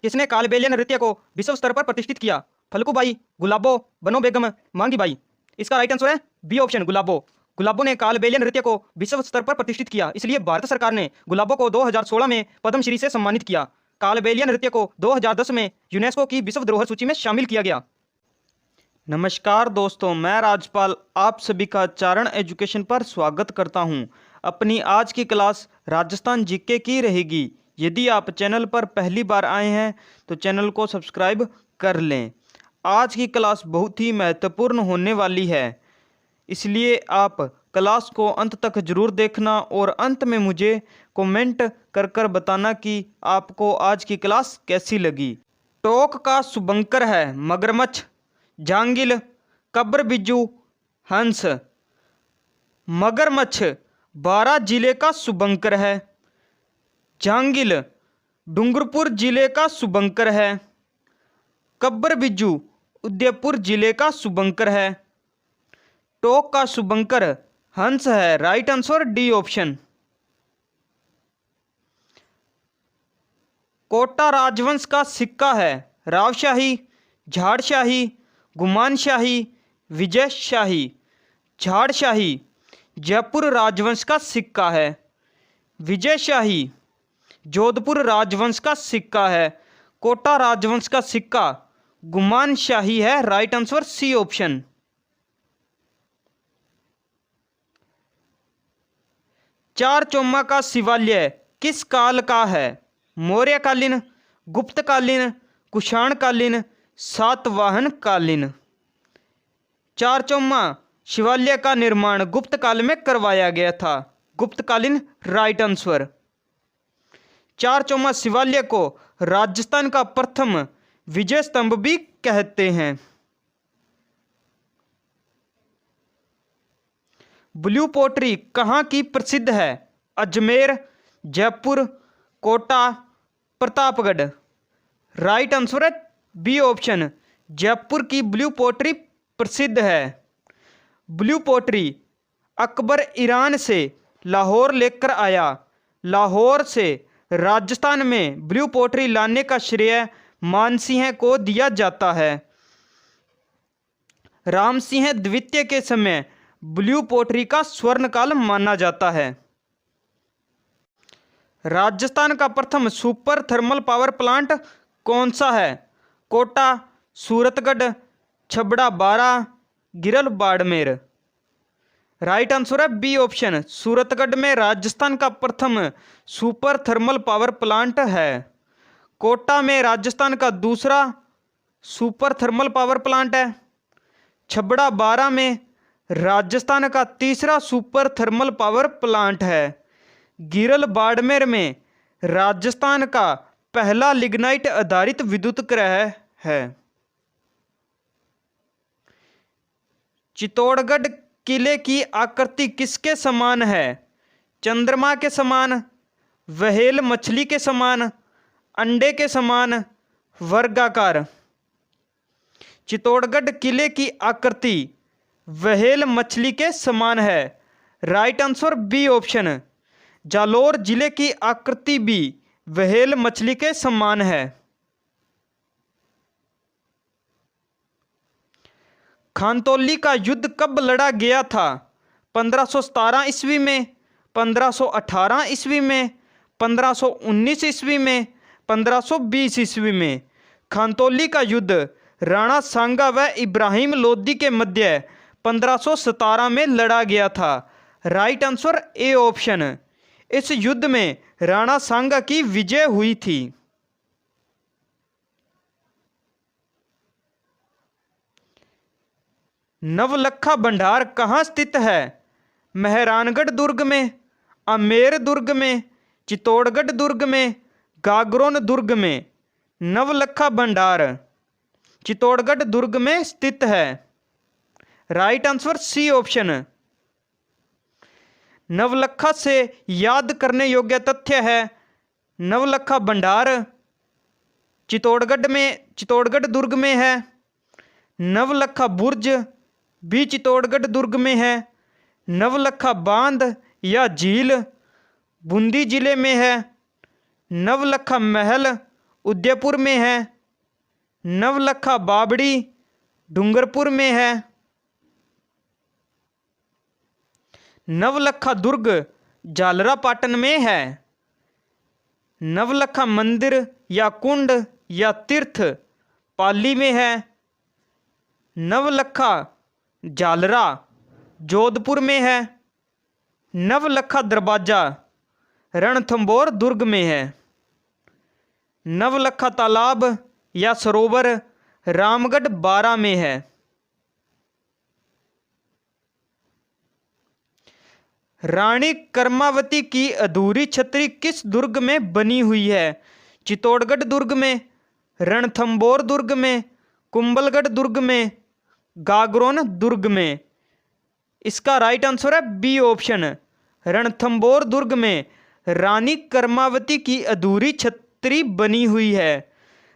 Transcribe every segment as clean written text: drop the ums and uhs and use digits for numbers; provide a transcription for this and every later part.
किसने कालबेलिया नृत्य को विश्व स्तर पर प्रतिष्ठित किया? फल्गुबाई, गुलाबो, बनो बेगम, मांगी बाई। इसका राइट आंसर है बी ऑप्शन, गुलाबो। गुलाबो ने कालबेलिया नृत्य को विश्व स्तर पर प्रतिष्ठित किया, इसलिए भारत सरकार ने गुलाबो को 2016 में पद्मश्री से सम्मानित किया। कालबेलिया नृत्य को 2010 में यूनेस्को की विश्व धरोहर सूची में शामिल किया गया। नमस्कार दोस्तों, मैं राजपाल आप सभी का चारण एजुकेशन पर स्वागत करता हूं। अपनी आज की क्लास राजस्थान जीके की रहेगी। यदि आप चैनल पर पहली बार आए हैं तो चैनल को सब्सक्राइब कर लें। आज की क्लास बहुत ही महत्वपूर्ण होने वाली है, इसलिए आप क्लास को अंत तक जरूर देखना और अंत में मुझे कमेंट कर कर बताना कि आपको आज की क्लास कैसी लगी। टोंक का शुभंकर है मगरमच्छ, जांगिल, कब्र बिज्जू, हंस। मगरमच्छ 12 जिले का शुभंकर है। जांगिल डूंगरपुर जिले का शुभंकर है। कब्र बिज्जू उदयपुर जिले का शुभंकर है। टोंक का शुभंकर हंस है। Right answer D option. Kota राजवंश का सिक्का है रावशाही, झाड़शाही, गुमानशाही, विजयशाही। झाड़शाही जयपुर राजवंश का सिक्का है। विजयशाही जोधपुर राजवंश का सिक्का है। कोटा राजवंश का सिक्का गुमानशाही है। Right answer C option. चार चौमा का शिवालय किस काल का है? मौर्यकालीन, गुप्तकालीन, कुषाणकालीन, सातवाहन कालीन। चार चौमा शिवालय का निर्माण गुप्त काल में करवाया गया था। गुप्तकालीन राइट आंसर। चार चौमा शिवालय को राजस्थान का प्रथम विजय स्तंभ भी कहते हैं। ब्लू पोट्री कहाँ की प्रसिद्ध है? अजमेर, जयपुर, कोटा, प्रतापगढ़। राइट आंसर है बी ऑप्शन, जयपुर की ब्लू पोट्री प्रसिद्ध है। ब्लू पोट्री अकबर ईरान से लाहौर लेकर आया। लाहौर से राजस्थान में ब्लू पोट्री लाने का श्रेय मानसिंह को दिया जाता है। रामसिंह द्वितीय के समय ब्लू पोट्री का स्वर्णकाल माना जाता है। राजस्थान का प्रथम सुपर थर्मल पावर प्लांट कौन सा है? कोटा, सूरतगढ़, छबड़ा बारा, गिरल बाड़मेर। राइट आंसर है बी ऑप्शन, सूरतगढ़ में राजस्थान का प्रथम सुपर थर्मल पावर प्लांट है। कोटा में राजस्थान का दूसरा सुपर थर्मल पावर प्लांट है। छबड़ा बारा में राजस्थान का तीसरा सुपर थर्मल पावर प्लांट है। गिरल बाड़मेर में राजस्थान का पहला लिग्नाइट आधारित विद्युत ग्रह है। चित्तौड़गढ़ किले की आकृति किसके समान है? चंद्रमा के समान, व्हेल मछली के समान, अंडे के समान, वर्गाकार। चित्तौड़गढ़ किले की आकृति व्हेल मछली के समान है। Right answer B option. Jalore जिले की आकृति भी व्हेल मछली के समान है। खानतौली का युद्ध कब लड़ा गया था? 1517 ईस्वी में, 1518 ईस्वी में, 1519 ईस्वी में, 1520 ईस्वी में। खानतौली का युद्ध राणा सांगा व इब्राहिम लोदी के मध्य 1517 में लड़ा गया था। Right answer A option. इस युद्ध में राणा सांगा की विजय हुई थी। नवलखा भंडार कहाँ स्थित है? मेहरानगढ़ दुर्ग में, आमेर दुर्ग में, चित्तौड़गढ़ दुर्ग में, गागरोन दुर्ग में। नवलखा भंडार चित्तौड़गढ़ दुर्ग में स्थित है। Right answer C option. Navlakha से याद करने योग्य तथ्य है नवलखा भंडार चित्तौड़गढ़ दुर्ग में है। नवलखा बुर्ज भी चित्तौड़गढ़ दुर्ग में है। नवलखा बांध या झील बूंदी जिले में है। नवलखा महल उदयपुर में है, नवलखा बावड़ी डूंगरपुर में है, नवलखा दुर्ग झालरापाटन में है, नवलखा मंदिर या कुंड या तीर्थ पाली में है, नवलखा झालरा जोधपुर में है, नवलखा दरवाजा रणथंभौर दुर्ग में है, नवलखा तालाब या सरोवर रामगढ़ बारा में है। रानी कर्मावती की अधूरी छतरी किस दुर्ग में बनी हुई है? चित्तौड़गढ़ दुर्ग में, रणथंभौर दुर्ग में, कुंभलगढ़ दुर्ग में, गागरोन दुर्ग में। इसका राइट आंसर है बी ऑप्शन, रणथंभौर दुर्ग में रानी कर्मावती की अधूरी छतरी बनी हुई है।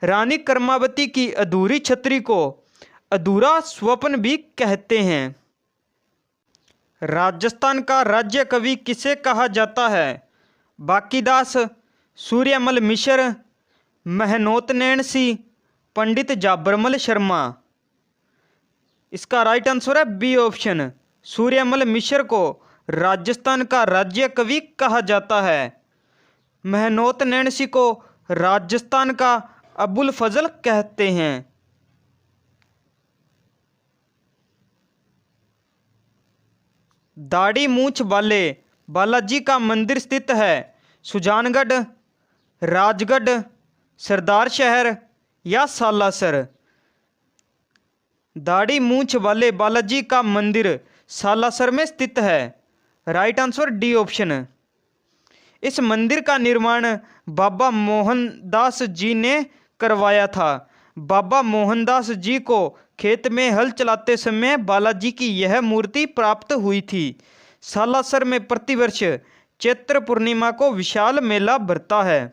रानी कर्मावती की अधूरी छतरी को अधूरा स्वप्न भी कहते हैं। राजस्थान का राज्य कवि किसे कहा जाता है? बाकीदास, सूर्यमल मिश्र, महनोत नैन सिंह, पंडित जाबरमल शर्मा। इसका राइट आंसर है बी ऑप्शन, सूर्यमल मिश्र को राजस्थान का राज्य कवि कहा जाता है। महनोत नैन सिंह को राजस्थान का अबुल फजल कहते हैं। दाढ़ी मूछ वाले बालाजी का मंदिर स्थित है सुजानगढ़, राजगढ़, सरदार शहर या सालासर। दाढ़ी मूछ वाले बालाजी का मंदिर सालासर में स्थित है। Right answer D option. इस मंदिर का निर्माण बाबा मोहनदास जी ने करवाया था। बाबा मोहनदास जी को खेत में हल चलाते समय बालाजी की यह मूर्ति प्राप्त हुई थी। सालासर में प्रतिवर्ष चैत्र पूर्णिमा को विशाल मेला भरता है।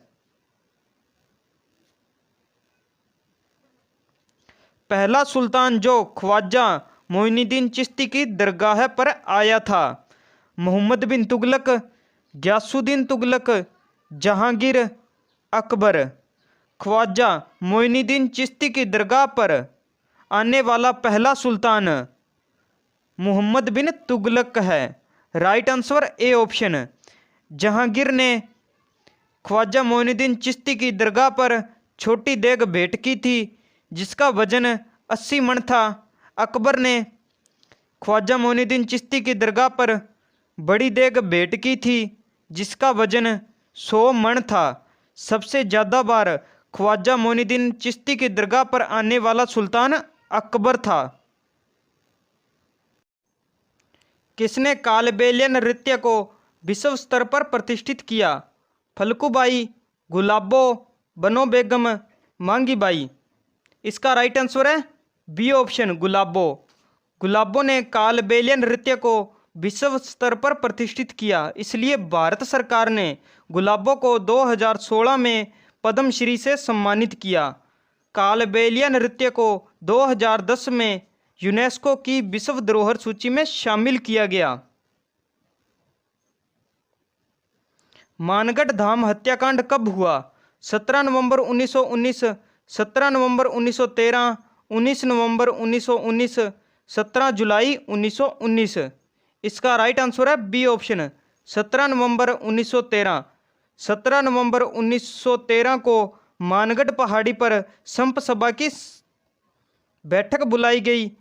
पहला सुल्तान जो ख्वाजा मोइनुद्दीन चिश्ती की दरगाह पर आया था, मोहम्मद बिन तुगलक, गयासुद्दीन तुगलक, जहांगीर, अकबर। ख्वाजा मोइनुद्दीन चिश्ती की दरगाह पर आने वाला पहला सुल्तान मोहम्मद बिन तुगलक है। Right answer A option. Jahangir ने ख्वाजा मोइनुद्दीन चिश्ती की दरगाह पर छोटी देग भेंट की थी जिसका वजन 80 मण था। अकबर ने ख्वाजा मोइनुद्दीन चिश्ती की दरगाह पर बड़ी देग भेंट की थी जिसका वजन 100 मण था। सबसे ज़्यादा बार ख्वाजा मोइनुद्दीन चिश्ती की दरगाह पर आने वाला सुल्तान अकबर था। किसने कालबेलिया नृत्य को विश्व स्तर पर प्रतिष्ठित किया? फल्गुबाई, गुलाबो, बनो बेगम, मांगी बाई। इसका राइट आंसर है बी ऑप्शन, गुलाबो। गुलाबो ने कालबेलिया नृत्य को विश्व स्तर पर प्रतिष्ठित किया, इसलिए भारत सरकार ने गुलाबो को 2016 में पद्मश्री से सम्मानित किया। कालबेलिया नृत्य को 2010 में यूनेस्को की विश्व धरोहर सूची में शामिल किया गया। मानगढ़ धाम हत्याकांड कब हुआ? 17 नवंबर 1919, 17 नवंबर 1913, 19 नवंबर 1919, 17 जुलाई 1919। इसका राइट आंसर है बी ऑप्शन, 17 नवंबर 1913। 17 नवंबर 1913 को मानगढ़ पहाड़ी पर संप सभा की बैठक बुलाई गई।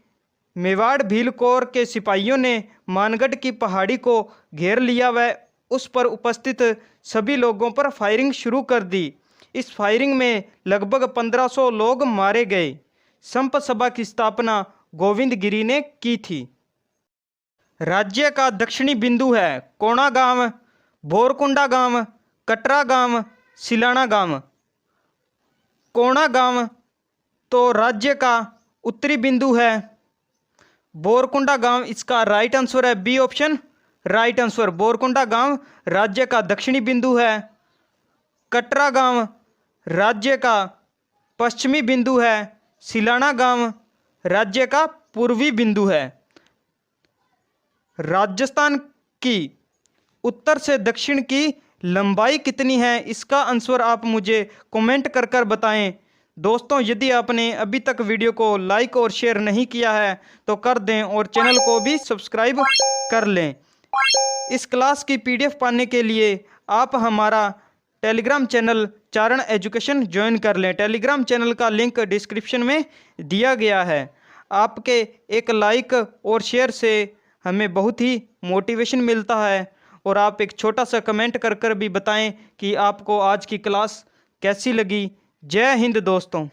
मेवाड़ भील कोर के सिपाहियों ने मानगढ़ की पहाड़ी को घेर लिया व उस पर उपस्थित सभी लोगों पर फायरिंग शुरू कर दी। इस फायरिंग में लगभग 1500 लोग मारे गए। संप सभा की स्थापना गोविंद गिरी ने की थी। राज्य का दक्षिणी बिंदु है कोणा गांव, बोरकुंडा गांव, कटरा गांव, सिलाना गांव। कोणा गांव तो राज्य का उत्तरी बिंदु है। बोरकुंडा गांव इसका राइट आंसर है बी ऑप्शन। राइट आंसर, बोरकुंडा गांव राज्य का दक्षिणी बिंदु है। कटरा गांव राज्य का पश्चिमी बिंदु है। सिलाना गांव राज्य का पूर्वी बिंदु है। राजस्थान की उत्तर से दक्षिण की लंबाई कितनी है, इसका आंसर आप मुझे कमेंट कर कर बताएं। दोस्तों, यदि आपने अभी तक वीडियो को लाइक और शेयर नहीं किया है तो कर दें और चैनल को भी सब्सक्राइब कर लें। इस क्लास की PDF पाने के लिए आप हमारा टेलीग्राम चैनल चारण एजुकेशन ज्वाइन कर लें। टेलीग्राम चैनल का लिंक डिस्क्रिप्शन में दिया गया है। आपके एक लाइक और शेयर से हमें बहुत ही मोटिवेशन मिलता है और आप एक छोटा सा कमेंट कर कर भी बताएं कि आपको आज की क्लास कैसी लगी। जय हिंद दोस्तों।